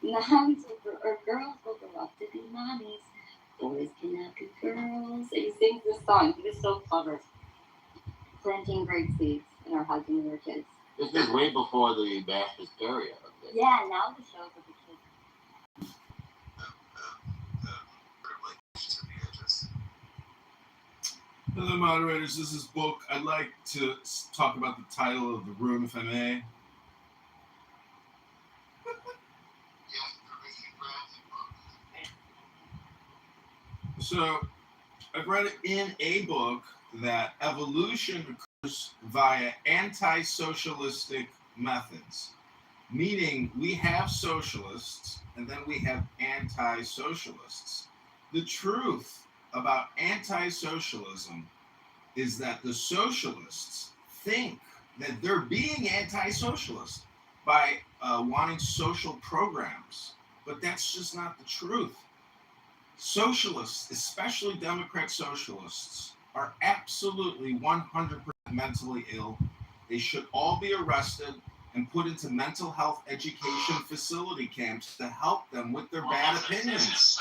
Moms or girls will grow up to be mommies. Boys cannot be girls. And he sings this song. He was so clever. Planting great seeds in our heads when we were kids. This is way before the mass hysteria. Yeah, now the shows with the kids. Hello, moderators. This is Book. I'd like to talk about the title of the room, if I may. So, I've read in a book that evolution occurs via anti-socialistic methods, meaning we have socialists and then we have anti-socialists. The truth about anti-socialism is that the socialists think that they're being anti-socialist by wanting social programs, but that's just not the truth. Socialists, especially Democrat socialists, are absolutely 100% mentally ill. They should all be arrested and put into mental health education facility camps to help them with their bad opinions.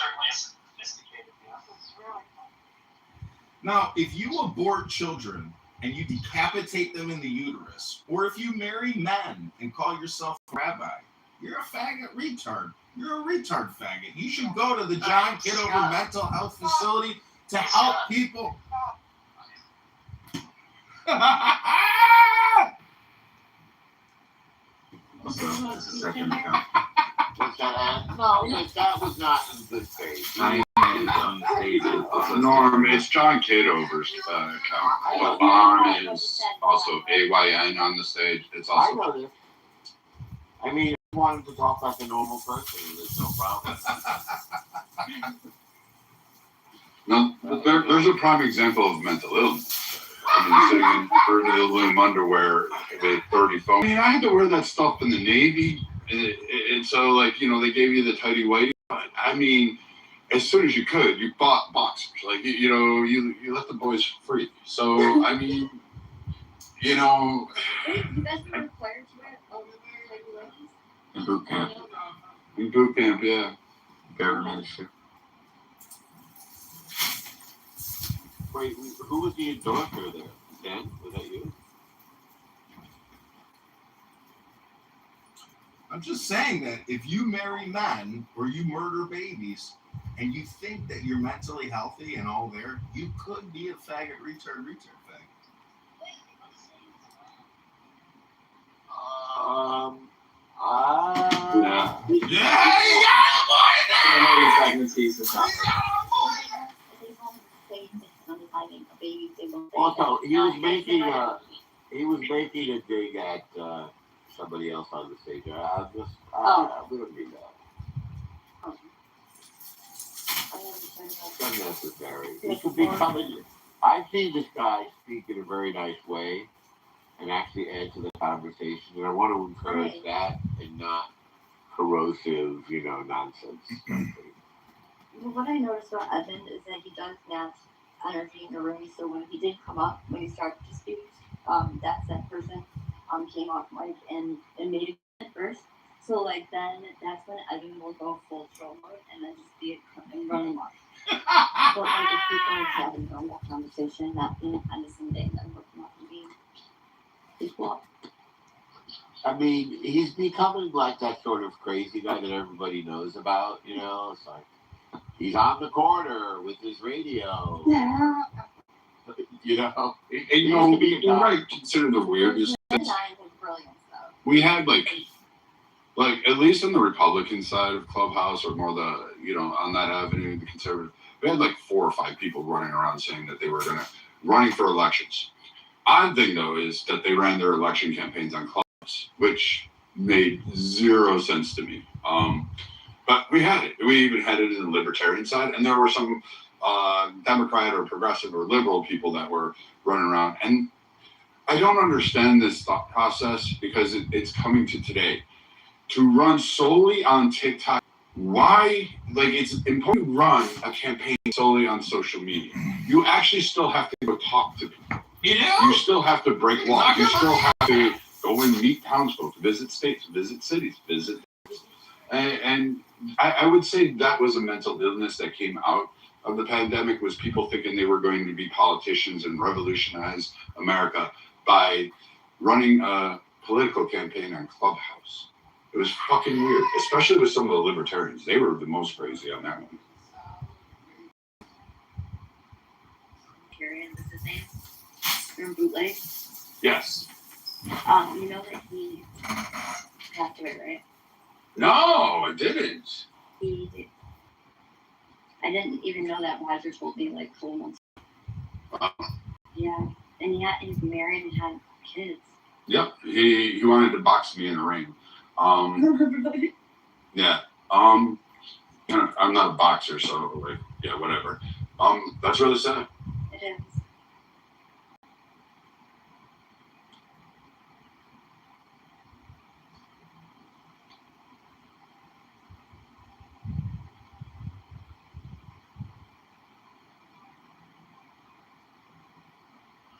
Now, if you abort children and you decapitate them in the uterus, or if you marry men and call yourself a rabbi, you're a faggot retard. You're a retard faggot. You should go to the John Kitover mental health facility to help people. That was not in good faith. Norm, it's John Kitover's account. But Bond is also AYN on the stage. It's also. I know this. I mean, I wanted to talk like a normal person. There's no problem. No, there's a prime example of mental illness. I mean, sitting in Fruit of the Loom underwear with 30 phones. I mean, I had to wear that stuff in the Navy. And so, like, you know, they gave you the tighty whitey. I mean, as soon as you could, you bought boxers. Like, you know, you let the boys free. So, I mean, you know. You guys were required to wear tighty whities? In boot camp. In boot camp, yeah. Paramedic. Wait, who was the endorser there? Dan? Was that you? I'm just saying that if you marry men or you murder babies and you think that you're mentally healthy and all there, you could be a faggot, retard faggot. Yeah. Also, he was making a dig at somebody else on the stage. We don't need that. It's unnecessary. It could be coming. I've seen this guy speak in a very nice way and actually add to the conversation, and I want to encourage that and not corrosive, nonsense. What I noticed about Evan is that he does match energy in the room. So when he did come up, when he started to speak, that person came off mic and made it at first. So then that's when Evan will go full troll mode and then just be running off. But if people are having normal conversation, not being condescending and looking up and being equal. I mean, he's becoming like that sort of crazy guy that everybody knows about, It's like, he's on the corner with his radio. Yeah. And you're right, consider the weirdness. We had like at least on the Republican side of Clubhouse or more the, on that avenue, the conservative, we had like 4 or 5 people running around saying that they were running for elections. Odd thing though is that they ran their election campaigns on Clubhouse, which made 0 sense to me. But we had it. We even had it in the libertarian side, and there were some Democrat or progressive or liberal people that were running around. And I don't understand this thought process because it's coming to today. To run solely on TikTok, why? It's important to run a campaign solely on social media. You actually still have to go talk to people. You still have to break laws. You still have to go and meet townsfolk, visit states, visit cities, visit And I would say that was a mental illness that came out of the pandemic, was people thinking they were going to be politicians and revolutionize America by running a political campaign on Clubhouse. It was fucking weird, especially with some of the libertarians. They were the most crazy on that one. Karen, is his name? From Bootleg? Yes. You know that he passed away, right? No, I didn't. He did. I didn't even know that. Roger told me like 4 months. Yeah, and he's married and had kids. Yep, he wanted to box me in the ring. Yeah. I'm not a boxer, so like, yeah, whatever. That's really sad. It is.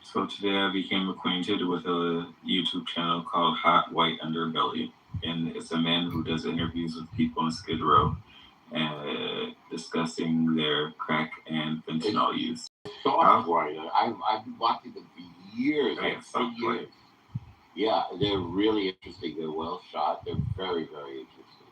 So today I became acquainted with a YouTube channel called Hot White Underbelly, and it's a man who does interviews with people in Skid Row, discussing their crack and fentanyl use. Soft White. I've been watching them for years. Oh, yeah, Soft White. Yeah, they're really interesting. They're well shot. They're very, very interesting.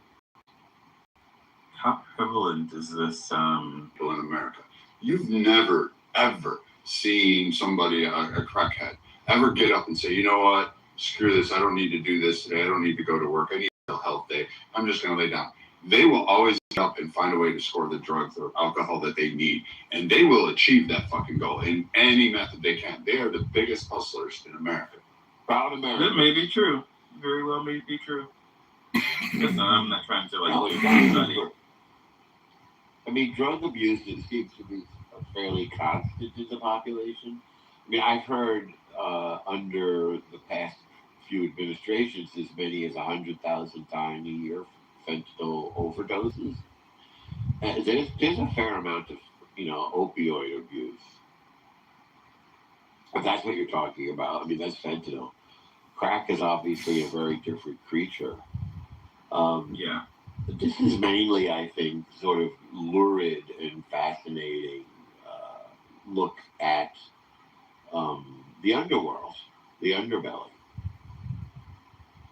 How prevalent is this in America? You've never, ever seen somebody, a crackhead, ever get up and say, you know what, screw this, I don't need to do this today, I don't need to go to work, I need a health day, I'm just going to lay down. They will always get up and find a way to score the drugs or alcohol that they need, and they will achieve that fucking goal in any method they can. They are the biggest hustlers in America. Proud America. That may be true. Very well may be true. I'm not trying to I mean, drug abuse seems to be fairly constant in the population. I mean, I've heard under the past few administrations as many as 100,000 dying a year from fentanyl overdoses. And there's a fair amount of, opioid abuse. If that's what you're talking about, I mean, that's fentanyl. Crack is obviously a very different creature. Yeah. This is mainly, I think, sort of lurid and fascinating look at the underworld, the underbelly.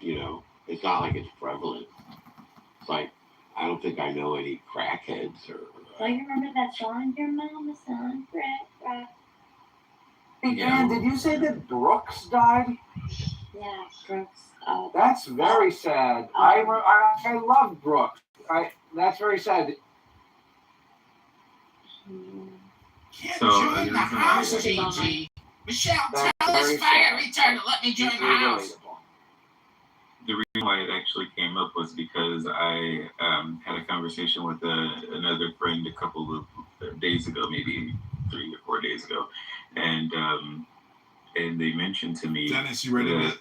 It's not like it's prevalent. It's like, I don't think I know any crackheads or... Well, you remember that song, Your Mama's on Crack? Hey, Dan, did you say that Brooks died? Yeah, Brooks. That's very sad. I love Brooks. That's very sad. Can't So, join the house, JG. Michelle, tell this fire return to let me join the house. The reason why it actually came up was because I had a conversation with another friend a couple of days ago, maybe 3 or 4 days ago, and they mentioned to me, Dennis, you ready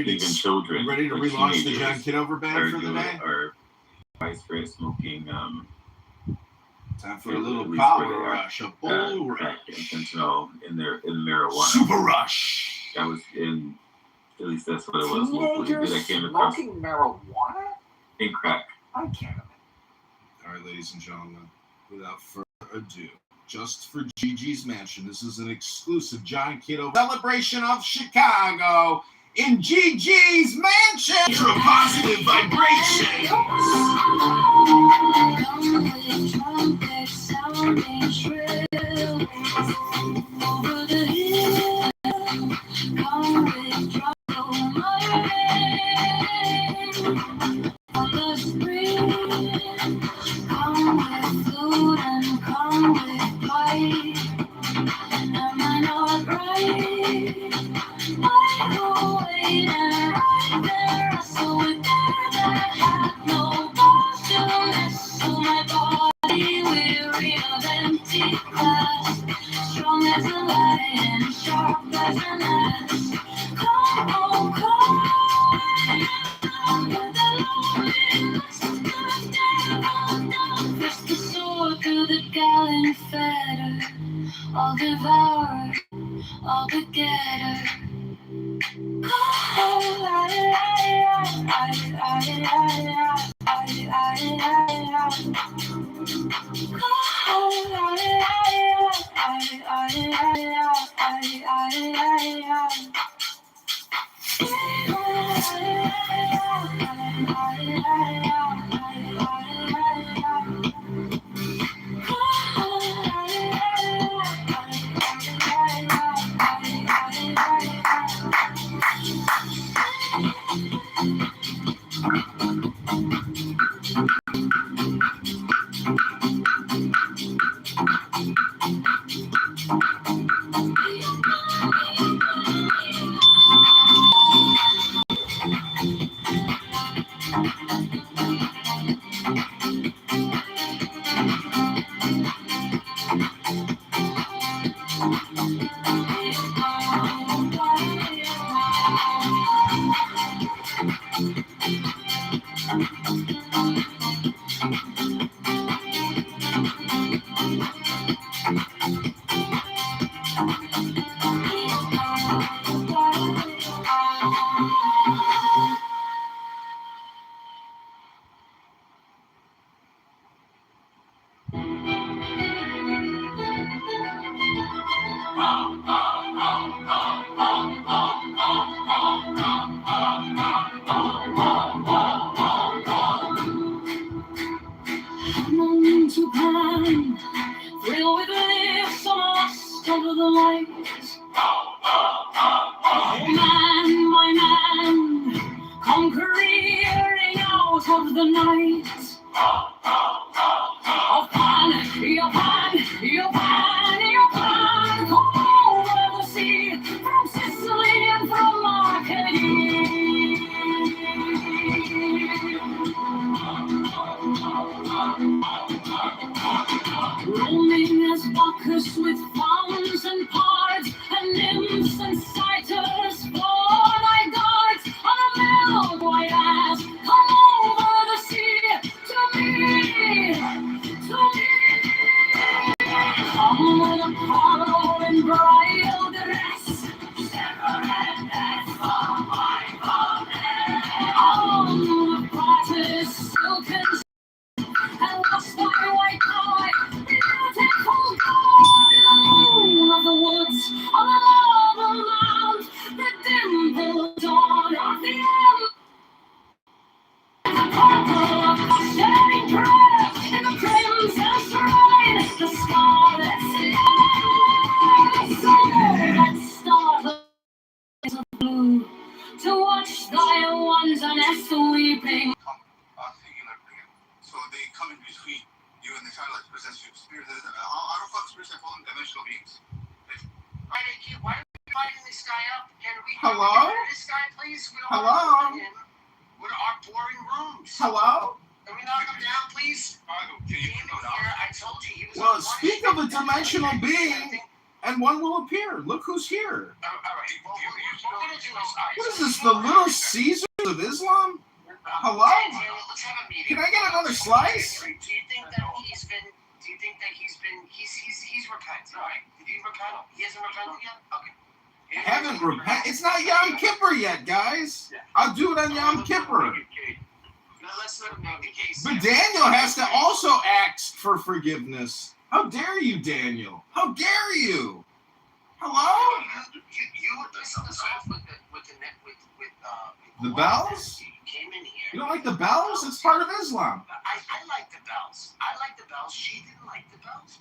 to even children, you ready to like relaunch the John Kitover band for the day? Or widespread smoking. Time for a little power rush, a bull crack and rush. fentanyl in marijuana. Super rush. That was in. At least that's what it was. Teenagers That I came across smoking marijuana? in crack. I can't. All right, ladies and gentlemen, without further ado, just for Gigi's Mansion, this is an exclusive John Kiddo celebration of Chicago in Gigi's Mansion. Ultra positive vibrations. Over the hill, come with trouble, my rain. On the street, come with food and come with light. Am I not right? I go wait and right there, so with that have no balls to mess. So my body weary of empty glass, strong as a lion, sharp as an axe. Come on, come with the loneliness of the devil down. Press the sword through the gallon fetter, I'll devour, I'll be getter. Oh, To plan, thrill with lips lost under the lights. Oh man, my man, come careering out of the night. Oh pan, your pan, your pan, your pan, come over the sea, from Sicily and from Arcady. Roaming as Bacchus with fauns and pards, and nymphs and satyrs for thy guards, on a milk white ass, come over the sea, to me, to me. Come with Apollo in bridal dress, separate as from my goddess. On the brightest silken and lost my white eye, beautiful God in the moon of the woods, on the marble mound, the dimpled dawn of the end. The purple of the shedding breath, in the crimson shrine, the scarlet star that blue, to watch thy wonderness weeping. So they come in between you and the child, like presents you spirit. Out of fuck spirits, I call them dimensional beings. Why are we lighting this guy up? Can we Hello? get rid of this guy, please? We don't Hello? want to him. What are our boring rooms? Hello? Can we knock him down, please? Can you Came in here, I told you he was Well, on speak of a dimensional being, and one will appear. Look who's here. All right. Well, what we're going to do is... What is this, the Little Caesars of Islam? Hello? Daniel, let's have a meeting. Can I get another slice? Do you think that he's repented, right? Did he repent? He hasn't repented yet? Okay. Haven't repent. It's not Yom Kippur yet, guys. I'll do it on Yom Kippur. Let's not make the case. But Daniel has to also ask for forgiveness. How dare you, Daniel? How dare you? Hello? You listen us off with The bells? You came in here. You don't like the bells? It's part of Islam. I like the bells. I like the bells. She didn't like the bells.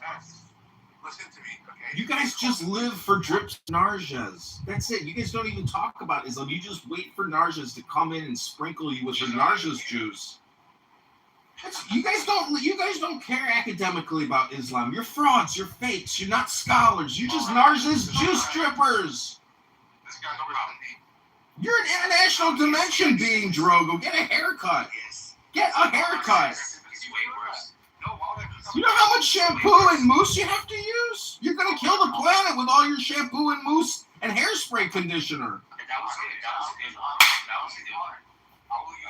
Listen to me, okay? You guys just live for drips narjas. That's it. You guys don't even talk about Islam. You just wait for narjas to come in and sprinkle you with the narjas juice. You guys don't care academically about Islam. You're frauds. You're fakes. You're not scholars. You're just narjas juice drippers. This guy's around me. You're an international dimension being, Drogo. Get a haircut. Yes. Get a haircut. He's way worse. You know how much shampoo and mousse you have to use? You're gonna kill the planet with all your shampoo and mousse and hairspray conditioner. That was good.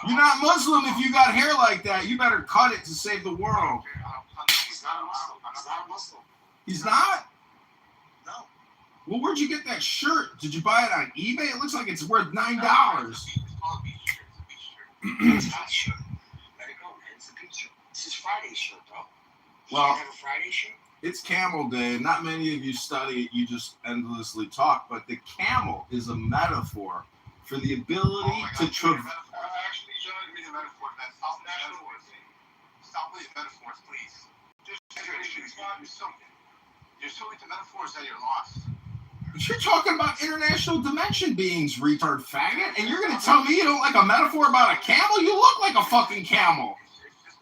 You're not Muslim if you got hair like that. You better cut it to save the world. He's not a Muslim. He's not a Muslim. He's not? No. Well, where'd you get that shirt? Did you buy it on eBay? It looks like it's worth $9. It's called a beach shirt. It's a beach shirt. It's not shirt. Well, have a Friday show? it's Camel Day. Not many of you study it. You just endlessly talk. But the camel is a metaphor for the ability to traverse. Actually, you don't read the metaphor. That's not metaphors. Stop with metaphors, please. You're so into metaphors that you're lost. You're talking about international dimension beings, retard faggot, and you're going to tell me you don't like a metaphor about a camel? You look like a fucking camel.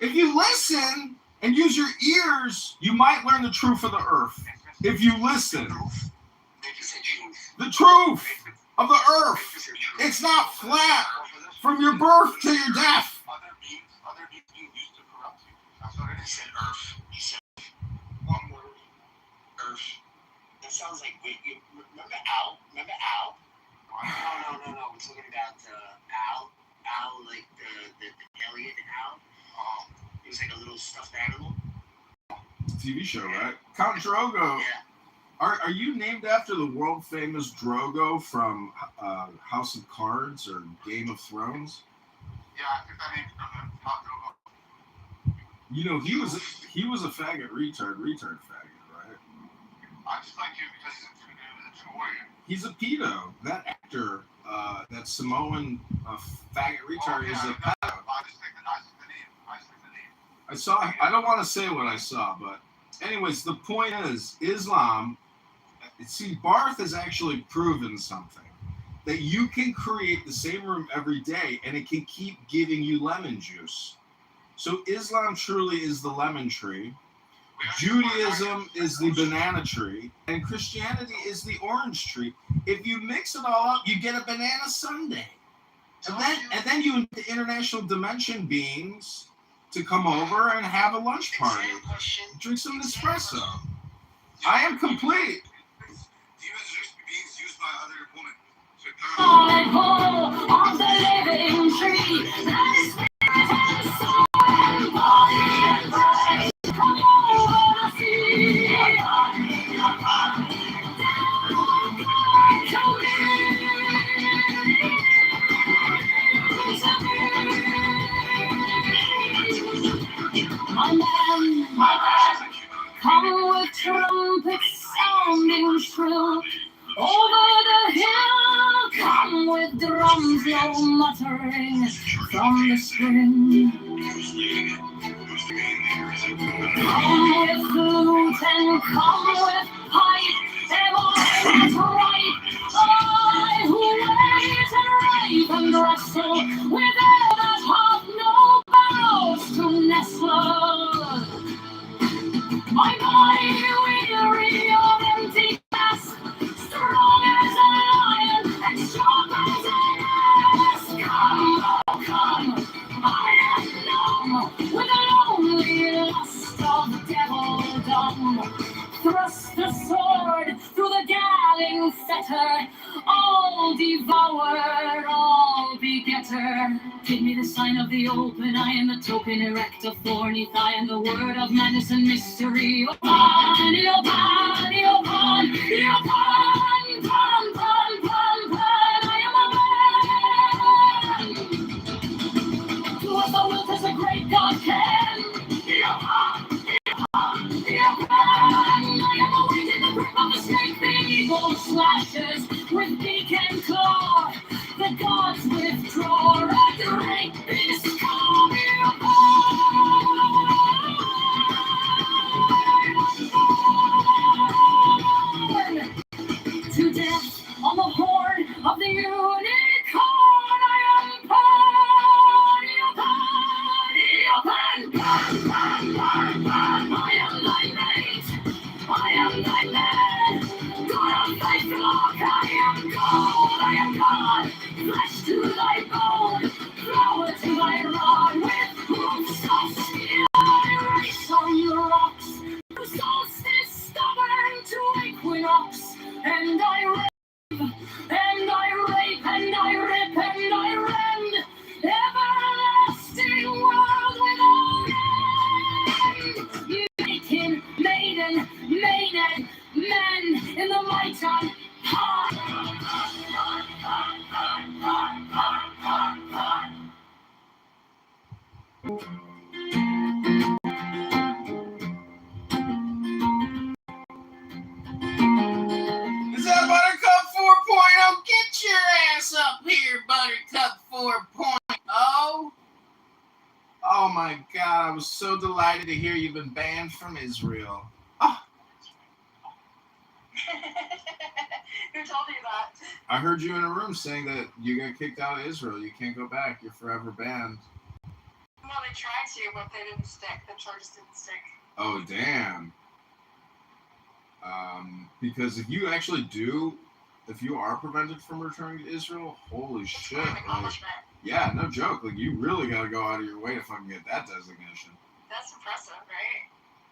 If you listen and use your ears, you might learn the truth of the earth. If you listen. The truth of the earth. It's not flat from your birth to your death. Other beings used to corrupt you. That's what it is. He said earth. He said one word. Earth. That sounds like, wait, you remember Al? Remember Al? No. We're talking about Al. Al, like the alien Al. He was like a little stuffed animal. TV show, right? Count Drogo. Yeah. Are you named after the world famous Drogo from House of Cards or Game of Thrones? Yeah, I think that name from the top Drogo. You know, he was a faggot retard faggot, right? I just like him because he's a true warrior. He's a pedo. That actor, that Samoan faggot retard, is a pedo. I just think the name. I saw. I don't want to say what I saw, but anyways, the point is, Islam. See, Barth has actually proven something, that you can create the same room every day, and it can keep giving you lemon juice. So Islam truly is the lemon tree. Judaism is the banana tree, and Christianity is the orange tree. If you mix it all up, you get a banana sundae. And then you invite the international dimension beings to come over and have a lunch party. Drink some espresso. I am complete. Demons are beings used by other women. On the living tree, that is spirit and soul and body and brain. Come over the sea. My man, come with trumpets sounding shrill. Over the hill, come with drums low muttering from the spring. Come with flute and come with pipe, and all that's right. I who wait and rave and wrestle with all that have no bows to nestle. My body weary of empty glass, strong as a lion and sharp as an ass. Come, oh come, I am numb with the lonely lust of devildom. Thrust the sword through the galling fetter, all devourer, all begetter. Give me the sign of the open eye and the token erect of thorny thigh and the word of madness and mystery. Opan, Opan, Opan, Opan, Pan, Pan, Pan, Pan, I am a man. Do as the will, as the great God can. Opan, Opan, Opan, I am awaiting the grip of the snake. The eagle slashes with beak and claw. The gods withdraw. A great beast coming upon. To death on the horn of the unicorn, I am Pan, Pan, Pan. Oh my God! I was so delighted to hear you've been banned from Israel. Oh, Who told you that? I heard you in a room saying that you got kicked out of Israel. You can't go back. You're forever banned. No, they tried to, but they didn't stick. The charges didn't stick. Oh, damn. Because if you are prevented from returning to Israel, holy shit. Like, yeah, no joke. Like, you really got to go out of your way to fucking get that designation. That's impressive,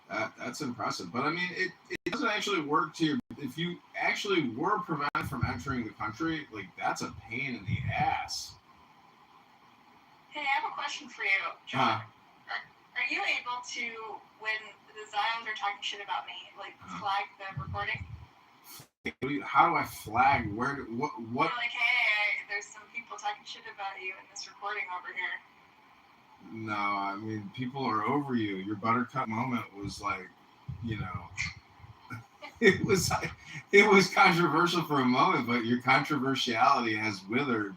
right? That's impressive. But I mean, it doesn't actually work to your. If you actually were prevented from entering the country, like, that's a pain in the ass. Hey, I have a question for you, John. Are you able to, when the Zions are talking shit about me, like, flag the recording? How do I flag? What? You're like, hey, there's some people talking shit about you in this recording over here. No, I mean, people are over you. Your buttercup moment was like, you know, it was controversial for a moment, but your controversiality has withered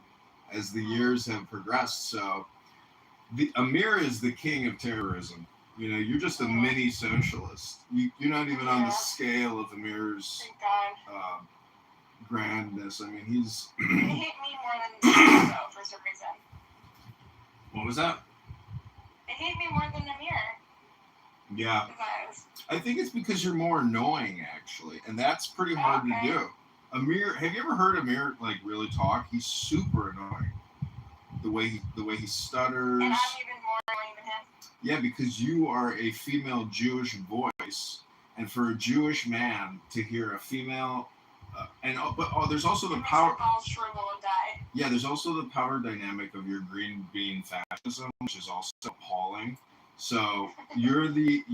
as the years have progressed. So, Amir is the king of terrorism. You know, you're just a mini socialist. You're not even on the scale of Amir's grandness. I mean, he's. They hate me more than Amir, though, for some reason. What was that? They hate me more than Amir. Yeah. I think it's because you're more annoying, actually, and that's pretty hard to do. Amir, have you ever heard Amir like really talk? He's super annoying. The way he stutters. And I'm even more annoying than him. Yeah, because you are a female Jewish voice, and for a Jewish man to hear a female, there's also the power. Yeah, there's also the power dynamic of your green bean fascism, which is also appalling. So you're like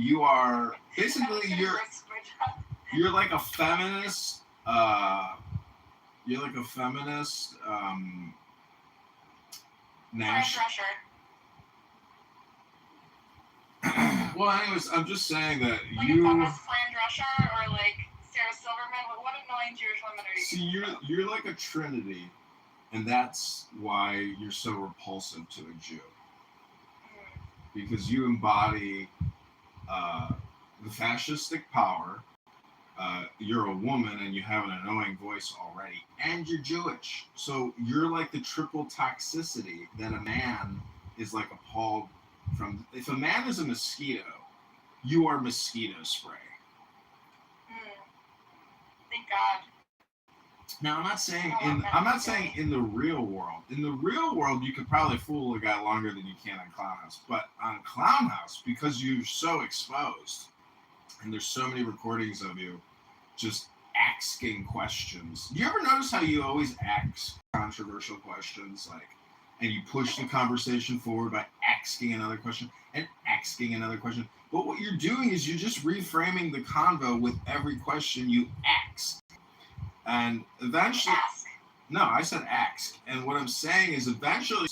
a feminist. You're like a feminist. Well, anyways, I'm just saying that like you. Like a feminist Fran Drescher or like Sarah Silverman. What annoying Jewish women are you? See, you're like a trinity, and that's why you're so repulsive to a Jew. Because you embody the fascistic power. You're a woman and you have an annoying voice already, and you're Jewish. So you're like the triple toxicity that a man is like appalled from. If a man is a mosquito, you are mosquito spray. Thank God. Now I'm not saying in the real world. In the real world, you could probably fool a guy longer than you can on Clown House. But on Clown House, because you're so exposed, and there's so many recordings of you just asking questions. Do you ever notice how you always ask controversial questions, like, and you push the conversation forward by asking another question and asking another question? But what you're doing is you're just reframing the convo with every question you ask. And eventually, no, I said ask. And what I'm saying is eventually,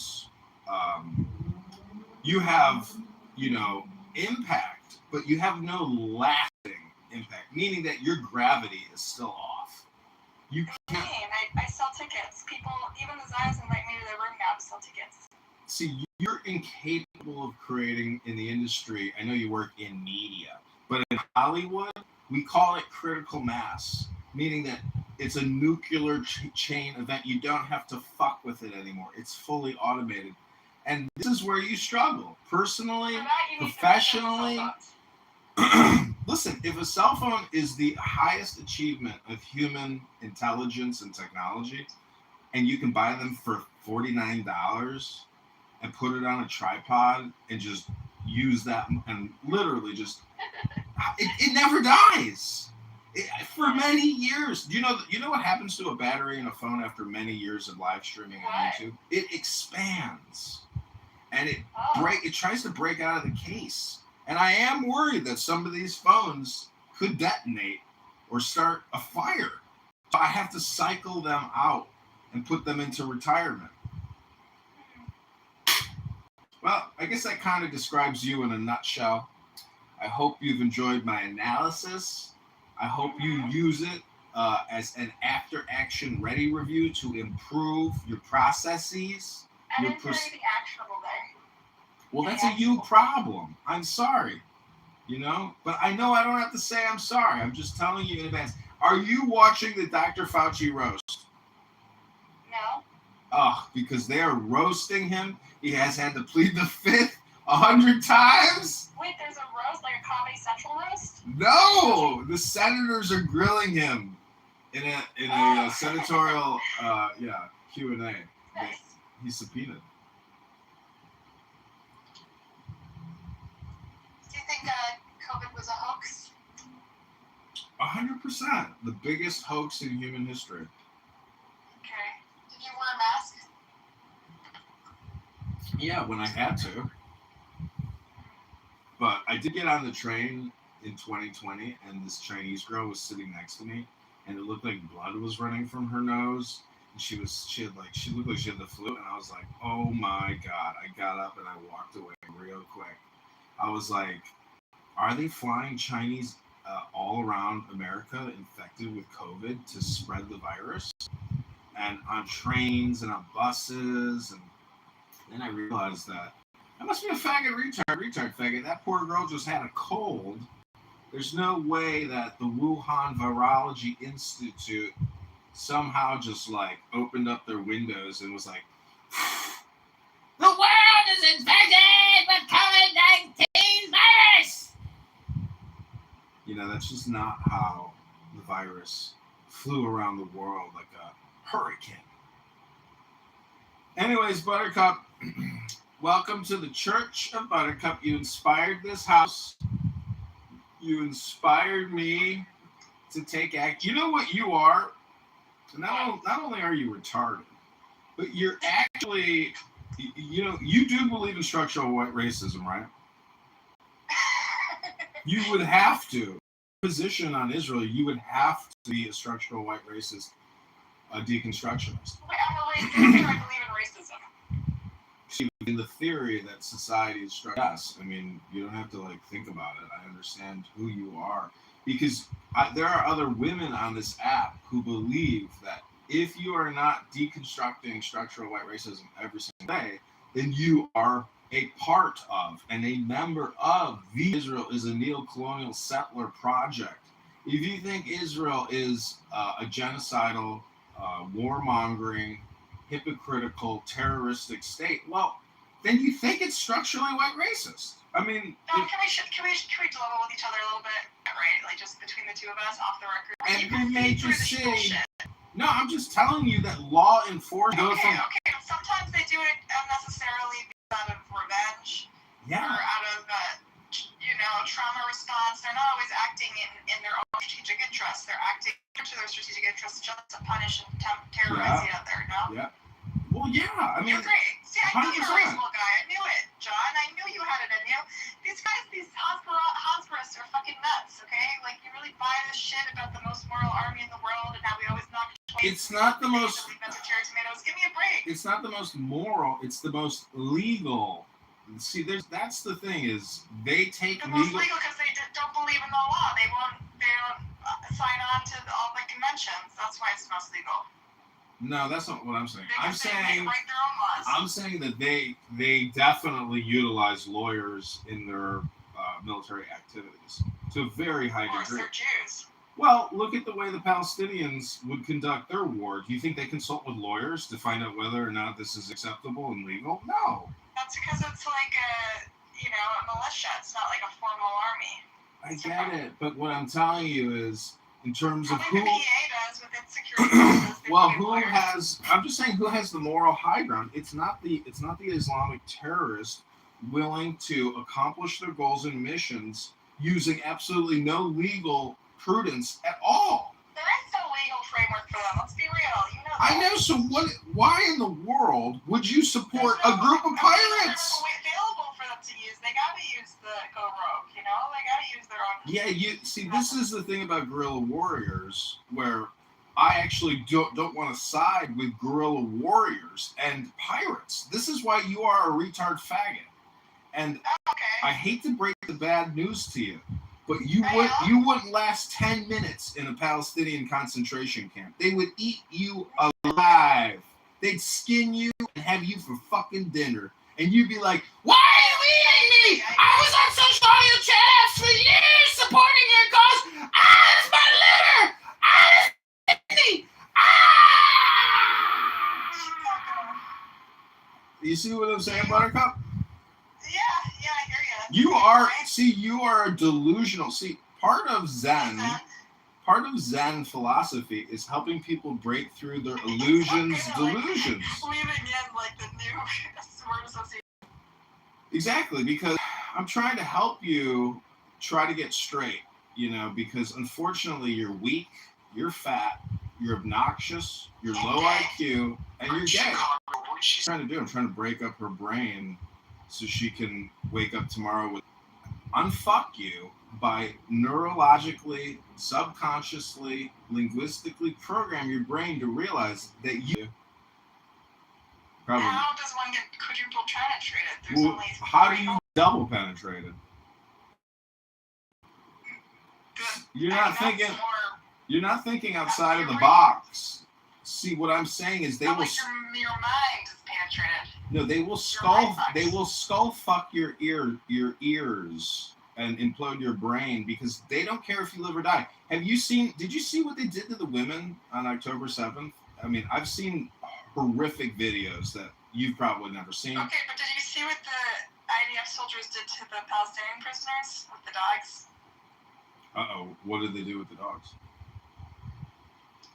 you have, impact, but you have no lasting impact, meaning that your gravity is still off. You can't. I sell tickets. People, even the Zions invite me to their room now to sell tickets. See, you're incapable of creating in the industry. I know you work in media, but in Hollywood, we call it critical mass, meaning that it's a nuclear chain event. You don't have to fuck with it anymore. It's fully automated. And this is where you struggle. Personally, professionally. Listen, if a cell phone is the highest achievement of human intelligence and technology, and you can buy them for $49 and put it on a tripod and just use that and literally just, it never dies. For many years. You know what happens to a battery in a phone after many years of live streaming on YouTube? It expands. And it tries to break out of the case. And I am worried that some of these phones could detonate or start a fire. So I have to cycle them out and put them into retirement. Well, I guess that kind of describes you in a nutshell. I hope you've enjoyed my analysis. I hope you use it as an after-action ready review to improve your processes. I didn't hear anything actionable there. Well, that's a you problem. I'm sorry. You know? But I know I don't have to say I'm sorry. I'm just telling you in advance. Are you watching the Dr. Fauci roast? No. Oh, because they are roasting him. He has had to plead the fifth 100 times. Wait, there's a roast, like a Comedy Central roast? No, the senators are grilling him in a senatorial Q&A. Nice. He's subpoenaed. Do you think COVID was a hoax? 100%. The biggest hoax in human history. Okay. Did you wear a mask? Yeah, when I had to. But I did get on the train in 2020, and this Chinese girl was sitting next to me, and it looked like blood was running from her nose. And she looked like she had the flu, and I was like, oh my God. I got up and I walked away real quick. I was like, are they flying Chinese all around America infected with COVID to spread the virus? And on trains and on buses, and then I realized that I must be a faggot retard faggot. That poor girl just had a cold. There's no way that the Wuhan Virology Institute somehow just like opened up their windows and was like, the world is infected with COVID-19 virus. You know, that's just not how the virus flew around the world like a hurricane. Anyways, Buttercup, welcome to the Church of Buttercup. You inspired this house. You inspired me to take action. You know what you are? Not only are you retarded, but you're actually, you do believe in structural white racism, right? You would have to. Position on Israel, you would have to be a structural white racist, a deconstructionist. Wait, I'm a racist. I believe in racism. In the theory that society is structured, yes. I mean, you don't have to like think about it. I understand who you are because there are other women on this app who believe that if you are not deconstructing structural white racism every single day, then you are a part of and a member of the Israel is a neo-colonial settler project. If you think Israel is a genocidal, warmongering, hypocritical, terroristic state, well, then you think it's structurally white racist. I mean, no, can we deliver with each other a little bit, right? Like just between the two of us, off the record. And we made you see. No, I'm just telling you that law enforcement goes from. Okay. Sometimes they do it unnecessarily out of revenge. Yeah. Or out of trauma response. They're not always acting in their own strategic interests. They're acting to their strategic interests just to punish and terrorize the other. No. Yeah. Well, yeah, I mean, you're great. See, I knew you were a reasonable guy. I knew it, John. I knew you had it in you. These guys, these Hasbros are fucking nuts, okay? Like, you really buy this shit about the most moral army in the world and how we always knock it's not the most... cherry tomatoes. Give me a break. It's not the most moral. It's the most legal. See, that's the thing is they take the most legal because they don't believe in the law. They don't sign on to all the conventions. That's why it's the most legal. No, that's not what I'm saying. I'm saying that they definitely utilize lawyers in their military activities to a very high degree. Of course, they're Jews. Well, look at the way the Palestinians would conduct their war. Do you think they consult with lawyers to find out whether or not this is acceptable and legal? No. That's because it's like a militia. It's not like a formal army. I get it, but what I'm telling you is, in terms of who, the PA does with its security well, I'm just saying who has the moral high ground. It's not the Islamic terrorist willing to accomplish their goals and missions using absolutely no legal prudence at all. There is no legal framework for them. Let's be real. You know that. I know. So why in the world would you support a group of pirates? There's no way available for them to use. They gotta use the go rogue. You know, they gotta use their own. Yeah, you see, this is the thing about guerrilla warriors, where I actually don't want to side with guerrilla warriors and pirates. This is why you are a retard faggot. And I hate to break the bad news to you, but you wouldn't last 10 minutes in a Palestinian concentration camp. They would eat you alive. They'd skin you and have you for fucking dinner. And you'd be like, why are I'm saying, Buttercup? Yeah, I hear you. You are delusional. See, part of Zen philosophy is helping people break through their illusions, delusions. Weaving in like the new word association. Exactly, because I'm trying to help you try to get straight, because unfortunately you're weak, you're fat, you're obnoxious, you're low IQ, and you're gay. What she's trying to do, I'm trying to break up her brain so she can wake up tomorrow with unfuck you by neurologically, subconsciously, linguistically program your brain to realize that you probably. How does one get quadruple penetrated? How do you double penetrated? You're not thinking outside of the box. See, what I'm saying is your mind is penetrated. No, they will skull fuck your ears and implode your brain because they don't care if you live or die. Did you see what they did to the women on October 7th? I mean, I've seen horrific videos that you've probably never seen. Okay, but did you see what the IDF soldiers did to the Palestinian prisoners with the dogs? Uh-oh, what did they do with the dogs?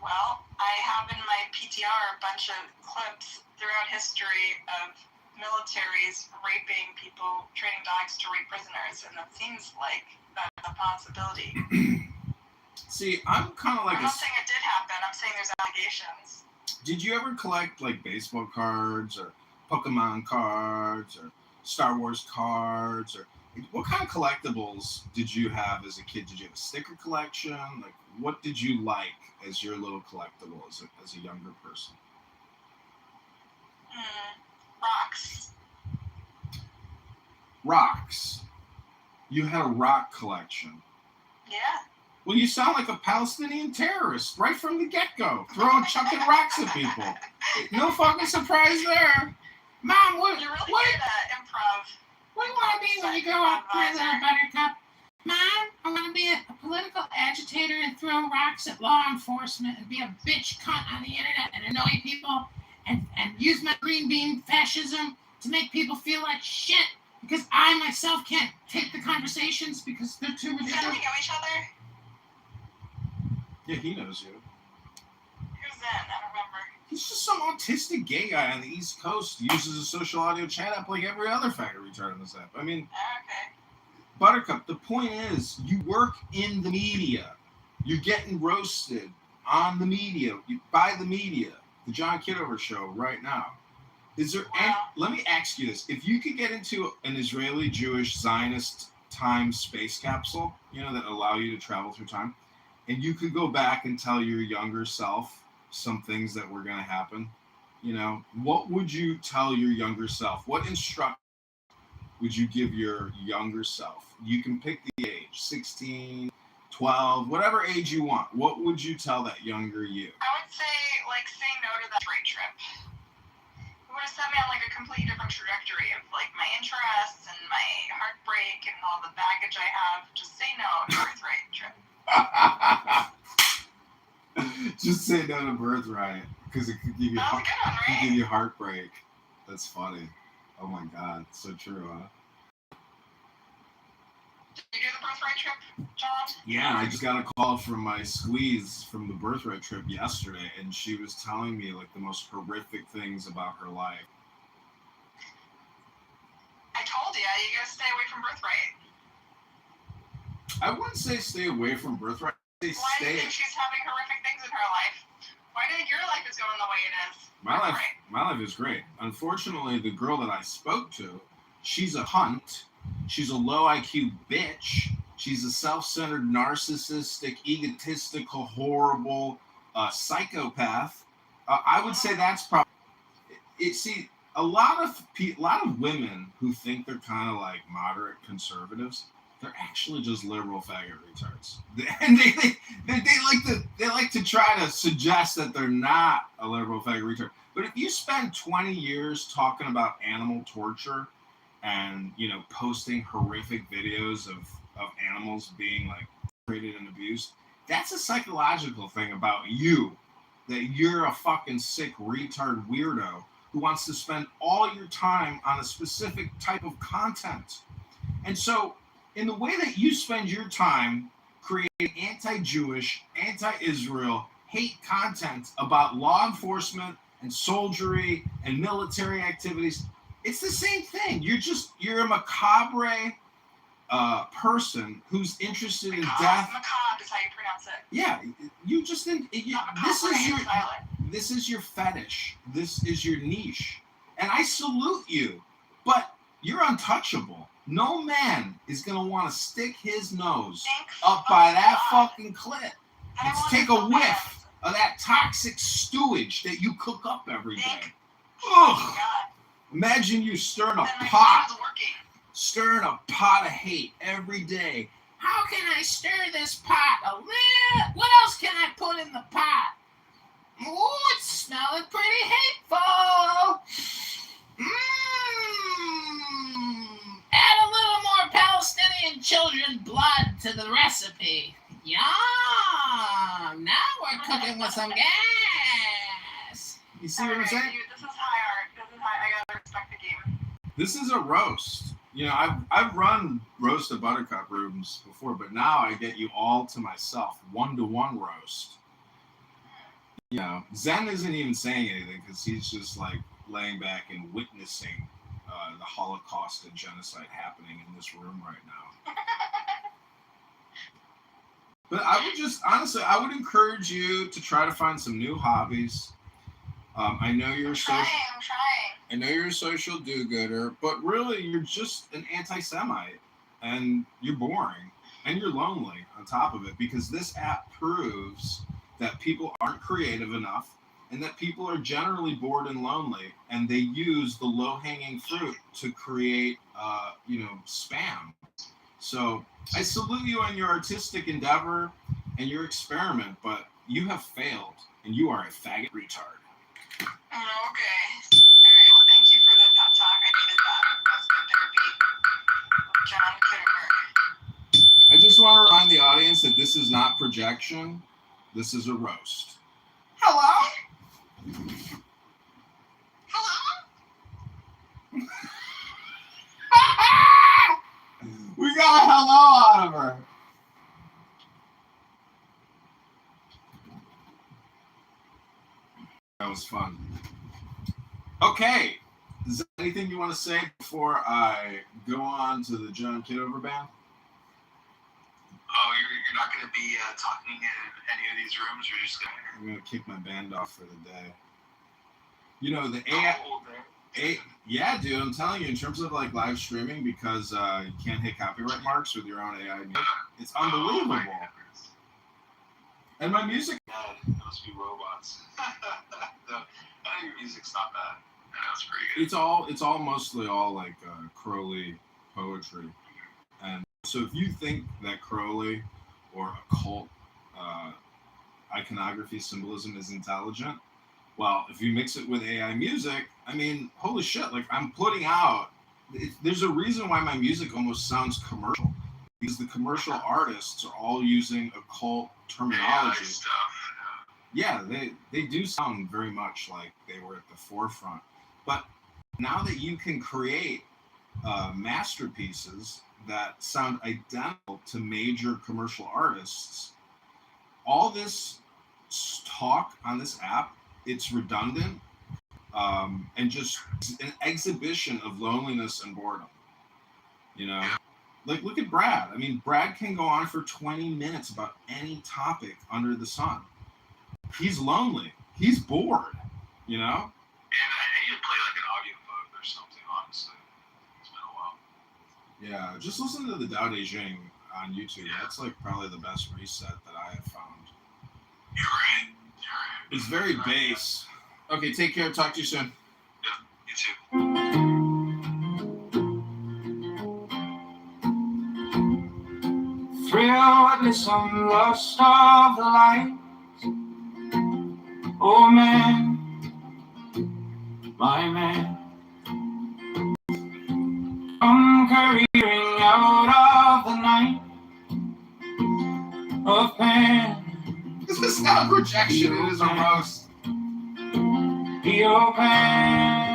Well, I have in my PTR a bunch of clips throughout history of militaries raping people, training dogs to rape prisoners, and that seems like that's a possibility. See, I'm kind of like I'm not saying it did happen, I'm saying there's allegations. Did you ever collect like baseball cards or Pokemon cards or Star Wars cards or what kind of collectibles did you have as a kid? Did you have a sticker collection? Like, what did you like as your little collectible as a younger person? Rocks. Rocks. You had a rock collection. Yeah. Well, you sound like a Palestinian terrorist right from the get-go, chucking rocks at people. No fucking surprise there. Mom, what? You're really good at improv. What do you want to be when you grow up, Buttercup? Mom, I want to be a political agitator and throw rocks at law enforcement and be a bitch cunt on the internet and annoy people and use my green bean fascism to make people feel like shit because I myself can't take the conversations because they're too ridiculous. Do we know each other? Yeah, he knows you. Who's that? I don't remember. He's just some autistic gay guy on the East Coast who uses a social audio chat app like every other faggot retard on this app. I mean, okay. Buttercup, the point is, you work in the media. You're getting roasted on the media, by the media. The John Kitover show right now. Let me ask you this. If you could get into an Israeli, Jewish, Zionist time space capsule, that allow you to travel through time, and you could go back and tell your younger self some things that were going to happen, what would you tell your younger self? What instruction would you give your younger self? You can pick the age, 16, 12, whatever age you want. What would you tell that younger you? I would say, say no to that freight trip. It would have set me on, a completely different trajectory of, my interests and my heartbreak and all the baggage I have. Just say no to birthright trip. Just say no to birthright because it could give you give you heartbreak. That's funny. Oh my God, so true, huh? Did you do the birthright trip, John? Yeah, I just got a call from my squeeze from the birthright trip yesterday, and she was telling me the most horrific things about her life. I told you gotta stay away from birthright. I wouldn't say stay away from birthright. Why do you think she's having horrific things in her life? Why do you think your life is going the way it is? My life is great. Unfortunately, the girl that I spoke to, she's a cunt. She's a low IQ bitch. She's a self-centered, narcissistic, egotistical, horrible psychopath. I would say that's probably it. See, a lot of women who think they're kind of like moderate conservatives, they're actually just liberal faggot retards. And they like to try to suggest that they're not a liberal faggot retard. But if you spend 20 years talking about animal torture and posting horrific videos of animals being treated and abused, that's a psychological thing about you, that you're a fucking sick retard weirdo who wants to spend all your time on a specific type of content. And so, in the way that you spend your time creating anti-Jewish, anti-Israel, hate content about law enforcement and soldiery and military activities, it's the same thing. You're a macabre person who's interested in death. Macabre is how you pronounce it. Yeah, you just this is your fetish. This is your niche, and I salute you. But you're untouchable. No man is gonna want to stick his nose up by that fucking clit and take a whiff of that toxic stewage that you cook up every day. Ugh. Imagine you stirring a pot of hate every day. How can I stir this pot a little? What else can I put in the pot? Ooh, it's smelling pretty hateful. Add a little more Palestinian children blood to the recipe. Yum! Now we're cooking with some gas. You see what I'm saying? This is high art. I gotta respect the game. This is a roast. You know, I've run roast of Buttercup rooms before, but now I get you all to myself, 1-to-1 roast. You know, Zen isn't even saying anything because he's just like laying back and witnessing the Holocaust and genocide happening in this room right now. But I would just, honestly, I would encourage you to try to find some new hobbies. I know you're I'm trying. I know you're a social do-gooder, but really you're just an anti-Semite, and you're boring, and you're lonely on top of it, because this app proves that people aren't creative enough, and that people are generally bored and lonely, and they use the low-hanging fruit to create, spam. So I salute you on your artistic endeavor and your experiment, but you have failed, and you are a faggot retard. Okay. All right. Well, thank you for the pep talk. I needed that. That was good therapy. John Kitover. I just want to remind the audience that this is not projection. This is a roast. Hello? We got a hello out of her. That was fun. Okay. Is there anything you want to say before I go on to the John Kitover band? Oh, you're not going to be talking in any of these rooms? You're just going to... I'm going to kick my band off for the day. You know, the AI... Yeah, dude, I'm telling you, in terms of like live streaming, because you can't hit copyright marks with your own AI music, it's unbelievable. And my music... It must be robots. No, your music's not bad. That's pretty good. It's all mostly all like Crowley poetry. And so if you think that Crowley or occult iconography symbolism is intelligent, well, if you mix it with AI music, I mean, holy shit, like I'm putting out, there's a reason why my music almost sounds commercial, because the commercial artists are all using occult terminology. Yeah, they do sound very much like they were at the forefront. But now that you can create masterpieces that sound identical to major commercial artists, all this talk on this app, it's redundant and just an exhibition of loneliness and boredom. You know, like look at Brad. I mean, Brad can go on for 20 minutes about any topic under the sun. He's lonely. He's bored. You know. And I need to play like an audiobook or something. Honestly, it's been a while. Yeah, just listen to the Tao Te Ching on YouTube. That's like probably the best reset that I have found. You're right. It's very bass. Okay, take care. Talk to you soon. Yeah, you too. Thrill witness on lust of the light. Oh man, my man, I'm careering out of the night of pain. This is not projection, it is a roast. Your pain.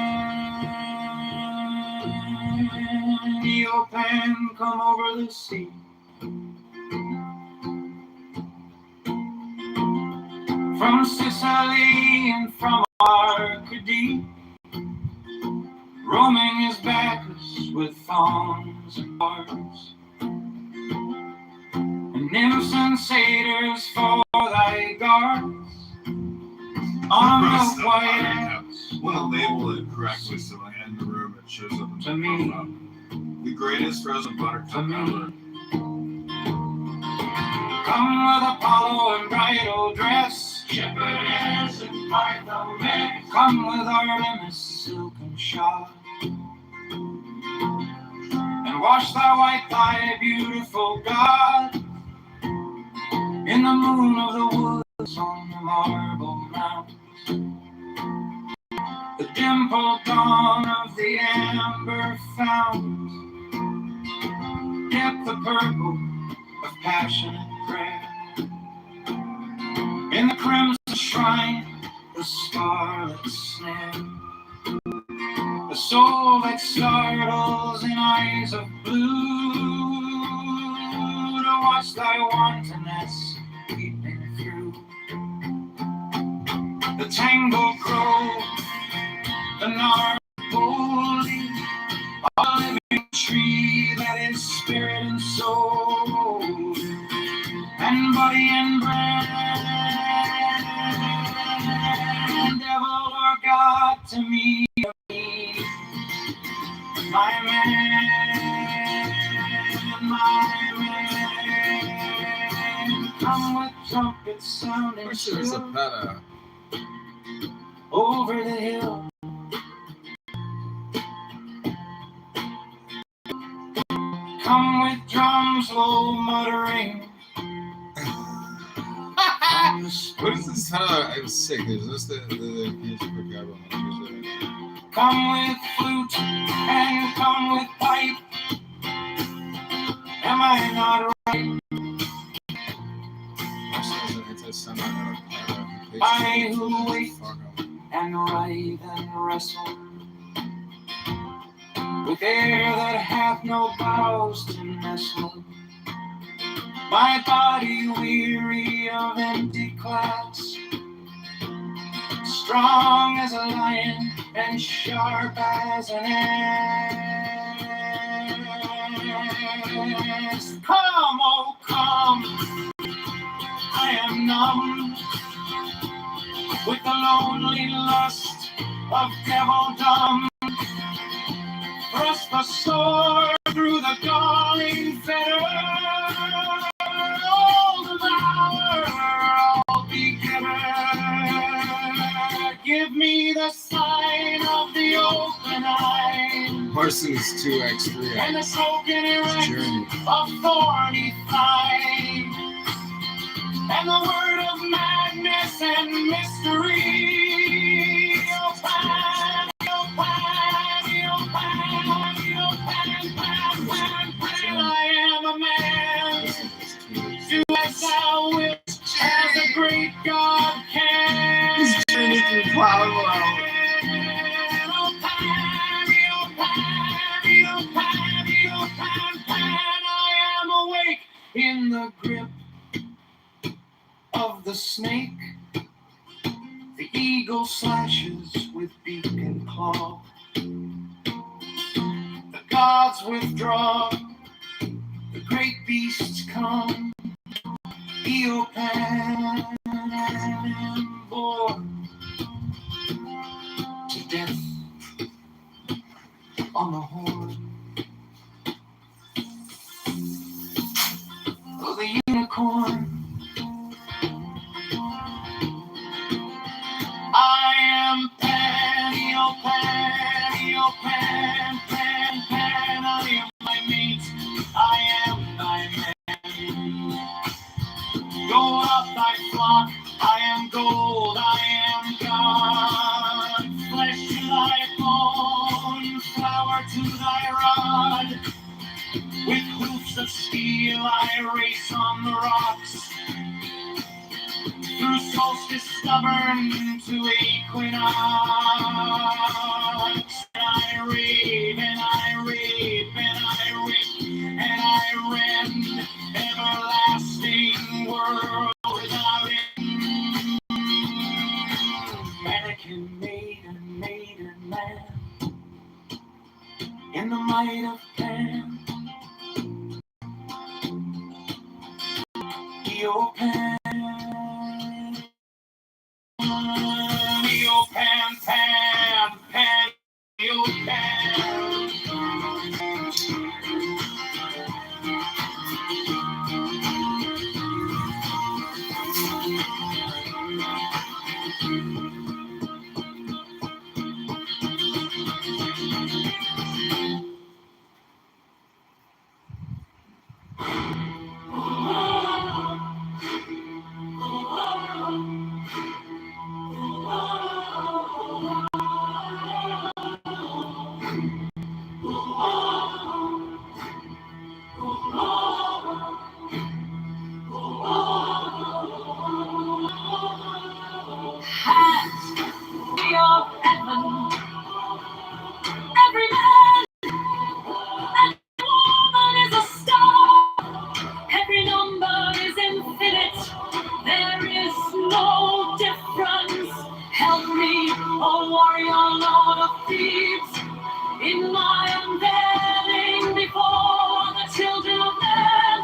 and come over the sea. From Sicily and from Arcady, roaming his Bacchus with thorns and bars, and nymphs and satyrs for thy guards. On a milk white ass. I want to label it correctly so when I end the room it shows up in to me. The greatest frozen buttercup ever. Come with Apollo and bridal dress, shepherdess and Bartholomew. Come with Artemis, silken shod, and wash thy white thigh, beautiful God, in the moon of the woods on the marble mountains. The dimpled dawn of the amber fount, dip the purple of passionate prayer. In the crimson shrine, the scarlet snare, the soul that startles in eyes of blue, to watch thy wantonness peeping through the tangled grove, the gnarled leaf, a living tree that is spirit and soul, and body and breath, and devil or God to me, my man, come with trumpets sounding still over the hill. Come with drums low muttering. What is this? I'm sick. Is this the piece of album? Come with flute and come with pipe. Am I not right? I who wait and writhe and wrestle with air that hath no boughs to nestle. My body weary of empty clouds, strong as a lion and sharp as an axe. Come, oh come, I am numb with the lonely lust of devildom. Thrust the sword through the galling fetter. All devour, all begetter. Give me the sign of the open eye. Parson is 2x3. And the spoken erect of thorny thigh. And the word of madness and mystery. Oh, pan, oh, pan, oh, pan, oh, pan, pan, pan, pan. I am a man. Do as thou wilt, as a great God can. He's journey through cloud world. Oh, pan, oh, pan, oh, pan, oh, pan, pan. I am awake in the grip of the snake. The eagle slashes with beak and claw. The gods withdraw. The great beasts come. Eopan bore to death on the horn of the unicorn. I am Pan, Pan, Pan, Pan. I am my mate, I am thy man. Gold of thy flock, I am gold, I am God. Flesh to thy bone, flower to thy rod. With hoofs of steel I race on the rocks. Through solstice stubborn to equinox. And I rave and I rave and I rave. Pan, Pan, Pan, Hands of heaven, every man and woman is a star. Every number is infinite. There is no difference. Help me, O warrior Lord of Thebes, in my unveiling before the children of men.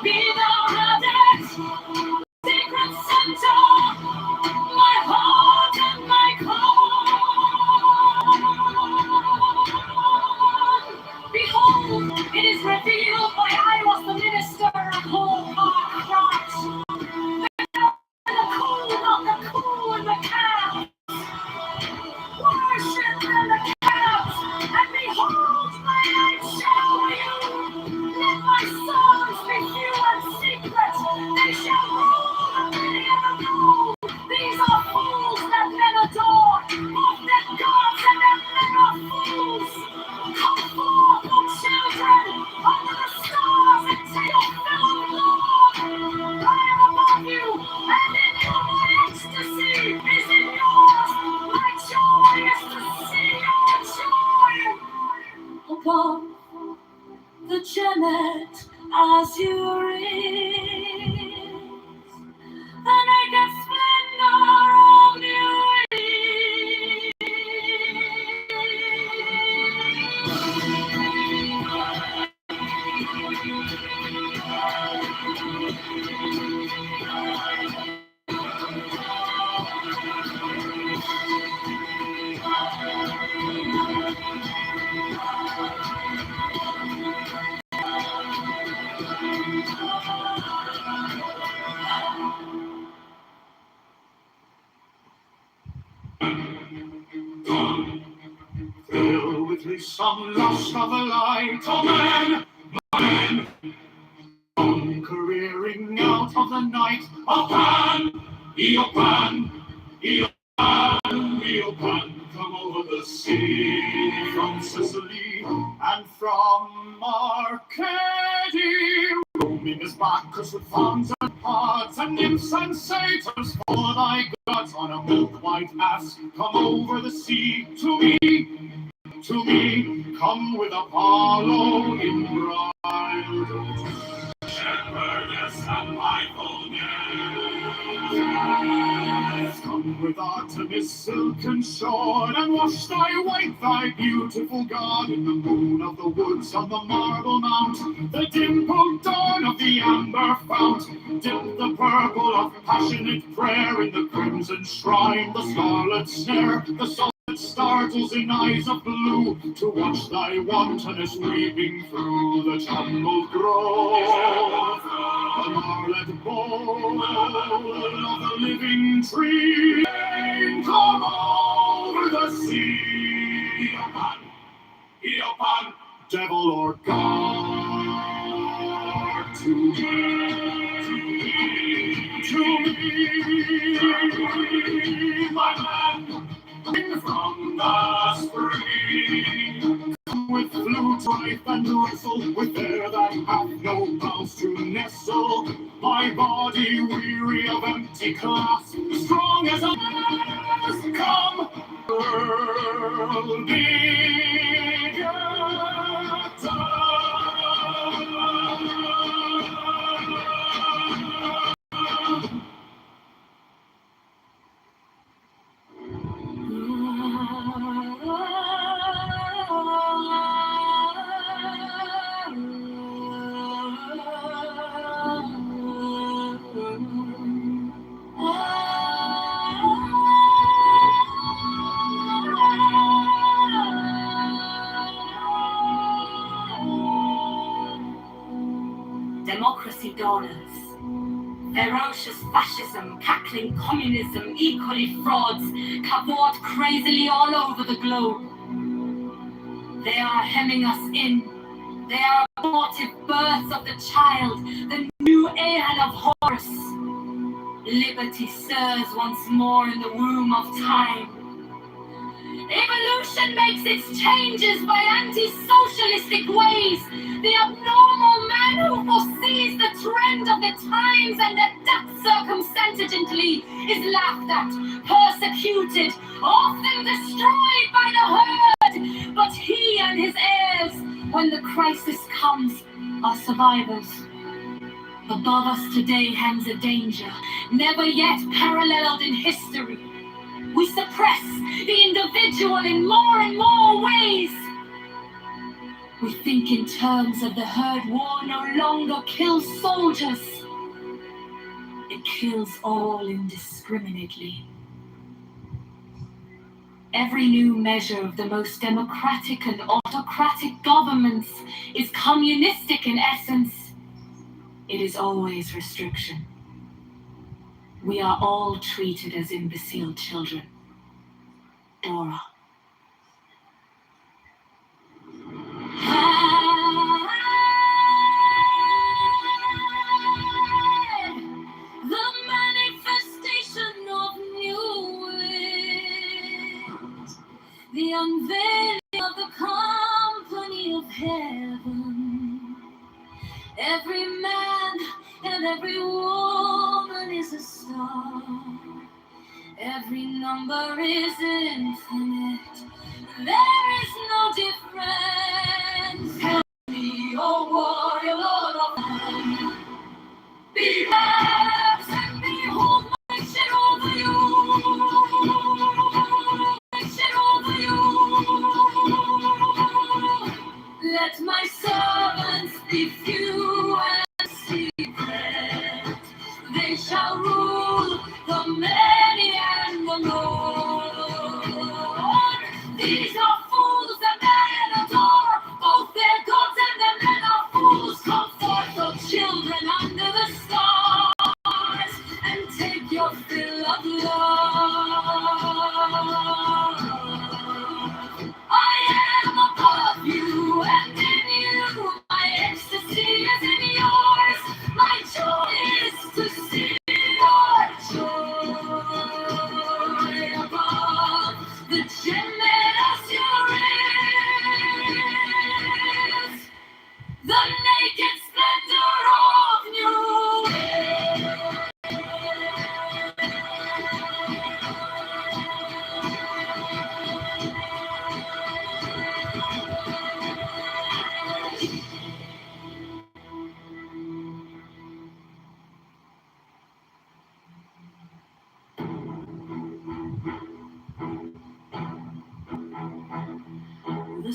Be thou added, secret center, my heart and my crown. Behold, it is revealed why I was the minister of whole heart Christ. The cool, not the cool and the calf. Worship in the calves, and behold, my light show you. Let my songs be few and secret. They shall rule the many and the few. These are fools that men adore, both their gods and their men are fools. Come forth, O children, under the stars and take your fill of Lord. I am above you, and in you my ecstasy is in yours. My joy is to see your joy. Above the Janet as you read, the naked splendor of your Fill with me some lust of the light, oh man, careering out of the night, oh Pan, Eopan, Eopan, come over the sea, from Sicily and from Arcady, roaming as Bacchus with fawns and pods and nymphs and satyrs for thy gods on a milk-white ass, come over the sea to me, come with Apollo in bridal. Shepherdess and mindfulness, come with Artemis silken shod, and wash thy white, thy beautiful God, in the moon of the woods on the marble mount, the dimpled dawn of the amber fount, dip the purple of passionate prayer in the crimson shrine, the scarlet snare, the soul that startles in eyes of blue, to watch thy wantonness weeping through the tumbled grove, the marlet bowl of the living tree, come over the sea, Eopan, devil or God, to me, my man, from the spring, come with flute, pipe, and whistle, with air that hath no mouths to nestle, my body weary of empty clasp, strong as a mast, come, world begetter. democracy donors. Ferocious fascism, cackling communism, equally frauds, cavort crazily all over the globe. They are hemming us in. They are abortive births of the child, the new Aeon of Horus. Liberty stirs once more in the womb of time. Evolution makes its changes by anti-socialistic ways. The abnormal man who foresees the trend of the times and adapts circumstantially is laughed at, persecuted, often destroyed by the herd. But he and his heirs, when the crisis comes, are survivors. Above us today hangs a danger, never yet paralleled in history. We suppress the individual in more and more ways. We think in terms of the herd war no longer kills soldiers. It kills all indiscriminately. Every new measure of the most democratic and autocratic governments is communistic in essence. It is always restriction. We are all treated as imbecile children. Dora. The manifestation of new wind, the unveiling of the company of heaven. Every man and every woman is a star. Every number is infinite. There is no difference. Help me, oh warrior, Lord of light. Perhaps and behold my shit over you. My shit over you. Let my servants be few and secret. They shall rule the many and the Lord. These are fools that men adore. Both their gods and their men are fools. Come forth, the children under the stars, and take your fill of love. I am above you and in you. My ecstasy is in yours. My joy is to see your joy above the generous your is. The naked splendor of you. The